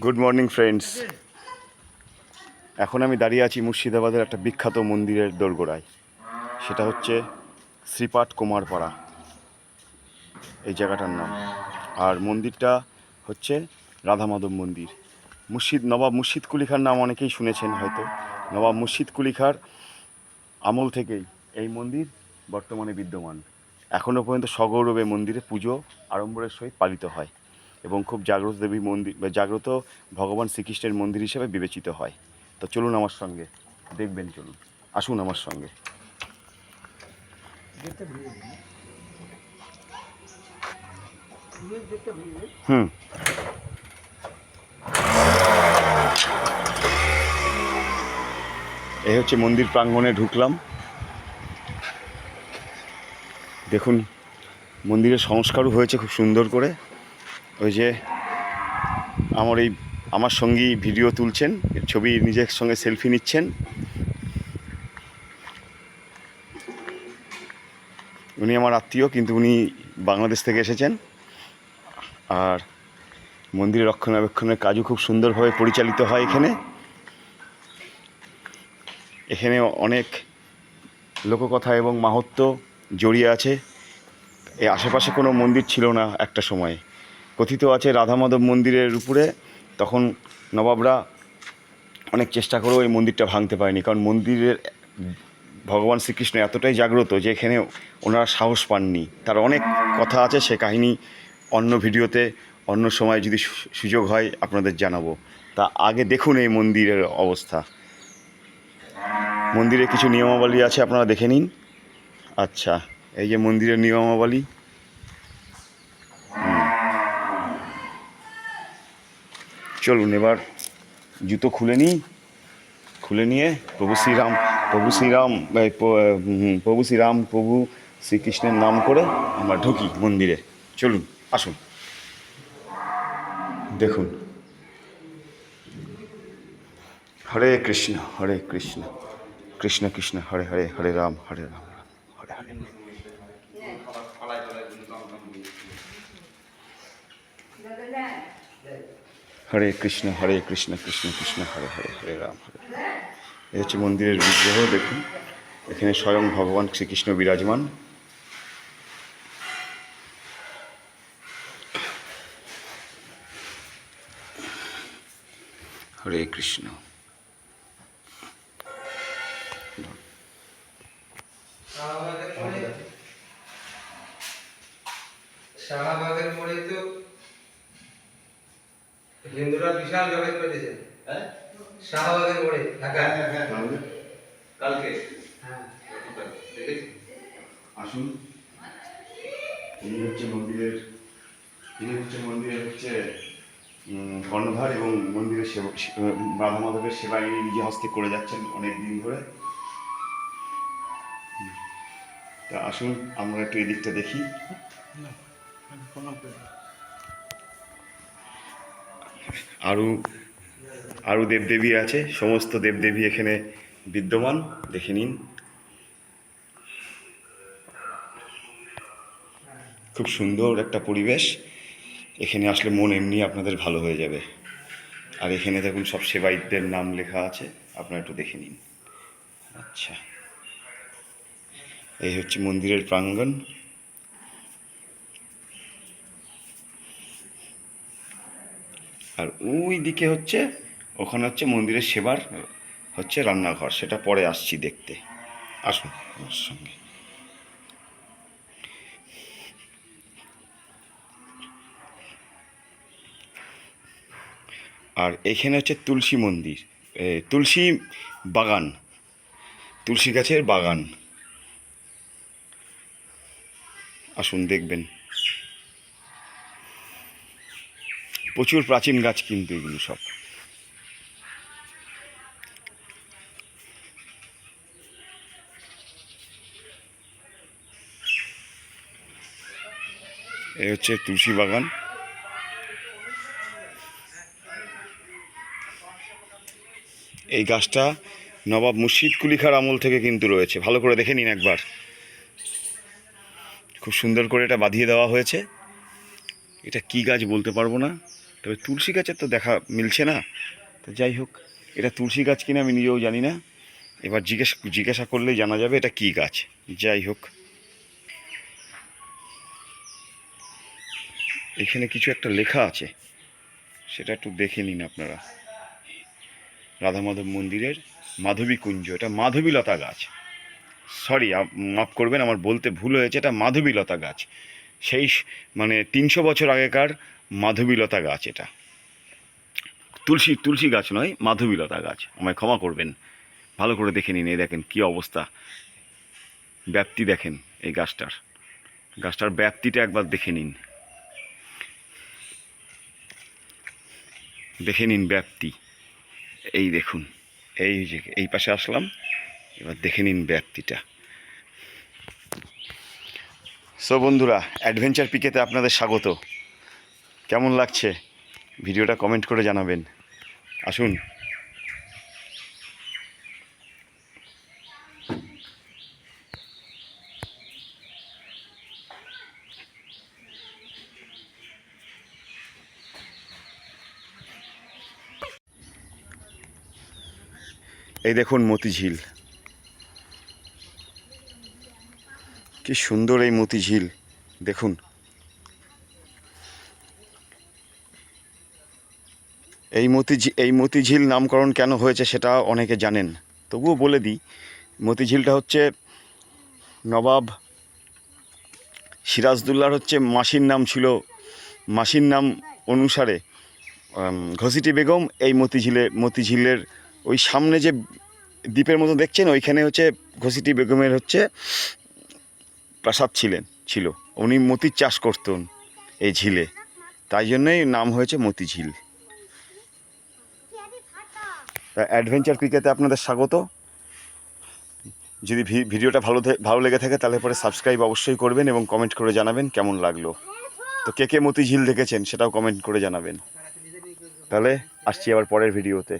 Good morning friends. এখন আমি দাঁড়িয়ে আছি মুর্শিদাবাদের একটা বিখ্যাত মন্দিরের দোরগোড়ায়। সেটা হচ্ছে শ্রীপাঠ কুমারপাড়া, এই জায়গাটার নাম। আর মন্দিরটা হচ্ছে রাধা মাধব মন্দির। নবাব মুর্শিদ কুলি খাঁর নাম অনেকেই শুনেছেন হয়তো। নবাব মুর্শিদ কুলি খাঁর আমল থেকেই এই মন্দির বর্তমানে বিদ্যমান। এখনও পর্যন্ত সগৌরবে মন্দিরে পুজো আড়ম্বরের সহিত পালিত হয় এবং খুব জাগ্রত দেবী মন্দির বা জাগ্রত ভগবান শ্রীকৃষ্ণের মন্দির হিসেবে বিবেচিত হয়। তো চলুন আমার সঙ্গে, দেখবেন, চলুন, আসুন আমার সঙ্গে। হুম, এই হচ্ছে মন্দির প্রাঙ্গণে ঢুকলাম। দেখুন, মন্দিরের সংস্কারও হয়েছে খুব সুন্দর করে। ওই যে আমার সঙ্গী ভিডিও তুলছেন, ছবি নিজের সঙ্গে সেলফি নিচ্ছেন। উনি আমার আত্মীয়, কিন্তু উনি বাংলাদেশ থেকে এসেছেন। আর মন্দিরের রক্ষণাবেক্ষণের কাজও খুব সুন্দরভাবে পরিচালিত হয় এখানে অনেক লোককথা এবং মাহাত্ম্য জড়িয়ে আছে। এই আশেপাশে কোনো মন্দির ছিল না একটা সময়ে। কথিত আছে রাধা মাধব মন্দিরের উপরে তখন নবাবরা অনেক চেষ্টা করেও এই মন্দিরটা ভাঙতে পারেনি, কারণ মন্দিরের ভগবান শ্রীকৃষ্ণ এতটাই জাগ্রত যে এখানে ওনারা সাহস পাননি। তার অনেক কথা আছে, সে কাহিনী অন্য ভিডিওতে অন্য সময় যদি সুযোগ হয় আপনাদের জানাবো। তা আগে দেখুন এই মন্দিরের অবস্থা। মন্দিরে কিছু নিয়মাবলী আছে, আপনারা দেখে নিন। আচ্ছা, এই যে মন্দিরের নিয়মাবলী। চলুন এবার জুতো খুলে নিয়ে প্রভু শ্রীকৃষ্ণের নাম করে আমরা ঢুকি মন্দিরে। চলুন, আসুন, দেখুন। হরে কৃষ্ণ কৃষ্ণ কৃষ্ণ হরে হরে, হরে রাম হরে হরে হরে। হরে কৃষ্ণ কৃষ্ণ কৃষ্ণ হরে হরে, হরে রাম হরে। এই হচ্ছে মন্দিরের বিগ্রহ। দেখুন, এখানে স্বয়ং ভগবান শ্রীকৃষ্ণ বিরাজমান। হরে কৃষ্ণ। শাহবাগের মোড়ে তো হিন্দুরা বিশাল জবাই করেছে। হ্যাঁ, শাহবাগের মোড়ে ঢাকা। কালকে হ্যাঁ দেখেছি। আসুন, এই হচ্ছে মন্দিরের কর্ণধার এবং মন্দিরের রাধা মাধবের সেবা ইনি নিজে হস্তে করে যাচ্ছেন অনেক দিন ধরে। তা আসুন আমরা একটু এদিকটা দেখি। আরও দেবদেবী আছে, সমস্ত দেবদেবী এখানে বিদ্যমান, দেখে নিন। খুব সুন্দর একটা পরিবেশ। এখানে আসলে মন এমনি আপনাদের ভালো হয়ে যাবে। আর এখানে দেখুন সব সেবায়িতদের নাম লেখা আছে, আপনারা একটু দেখে নিন। আচ্ছা, এই হচ্ছে মন্দিরের প্রাঙ্গণ। আর ওই দিকে ওখানে হচ্ছে মন্দিরের সেবার রান্নাঘর। সেটা পরে আসছি দেখতে, আসুন আমার সঙ্গে। আর এখানে হচ্ছে তুলসী মন্দির, তুলসী বাগান, তুলসী গাছের বাগান। আসুন, দেখবেন। প্রচুর প্রাচীন গাছ কিন্তু এগুলো সব। এই হচ্ছে তুলসী বাগান। এই গাছটা নবাব মুর্শিদ কুলি খাঁর আমল থেকে কিন্তু রয়েছে, ভালো করে দেখে নিন একবার। খুব সুন্দর করে এটা বাঁধিয়ে দেওয়া হয়েছে। এটা কি গাছ বলতে পারবো না, তবে তুলসী গাছের তো দেখা মিলছে না। তো যাই হোক, এটা তুলসী গাছ কিনা আমি নিজেও জানি না। এবার জিজ্ঞাসা করলেই জানা যাবে এটা কী গাছ। যাই হোক, এখানে কিছু একটা লেখা আছে, সেটা একটু দেখে নিন আপনারা। রাধা মাধব মন্দিরের মাধবী কুঞ্জ, এটা মাধবীলতা গাছ। সরি, মাফ করবেন, আমার বলতে ভুল হয়েছে, এটা মাধবীলতা গাছ। সেই মানে 300 বছর আগেকার মাধবীলতা গাছ এটা। তুলসী গাছ নয়, মাধবীলতা গাছ, আমায় ক্ষমা করবেন। ভালো করে দেখে নিন, এই দেখেন কী অবস্থা, ব্যাপ্তি দেখেন এই গাছটার ব্যাপ্তিটা একবার দেখে নিন, ব্যাপ্তি। এই দেখুন, এই যে এই পাশে আসলাম, এবার দেখে নিন ব্যাপ্তিটা। সো বন্ধুরা, অ্যাডভেঞ্চার পিকেতে আপনাদের স্বাগত। কেমন লাগছে ভিডিওটা কমেন্ট করে জানাবেন। আসুন। এই দেখুন মতিঝিল, কি সুন্দর এই মতিঝিল দেখুন। এই মতিঝিল নামকরণ কেন হয়েছে সেটা অনেকে জানেন, তবুও বলে দিই। মতিঝিলটা হচ্ছে নবাব সিরাজদৌল্লার হচ্ছে মাসির নাম ছিল। মাসির নাম অনুসারে ঘসিটি বেগম এই মতিঝিলের ওই সামনে যে দ্বীপের মতো দেখছেন, ওইখানে হচ্ছে ঘসিটি বেগমের হচ্ছে প্রাসাদ ছিল। উনি মতির চাষ করতেন এই ঝিলে, তাই জন্যই নাম হয়েছে মতিঝিল। তা অ্যাডভেঞ্চার ক্রিকেটে আপনাদের স্বাগত। যদি ভিডিওটা ভালো লেগে থাকে তাহলে পরে সাবস্ক্রাইব অবশ্যই করবেন এবং কমেন্ট করে জানাবেন কেমন লাগলো। তো কে মতিঝিল দেখেছেন সেটাও কমেন্ট করে জানাবেন। তাহলে আসছি আবার পরের ভিডিওতে।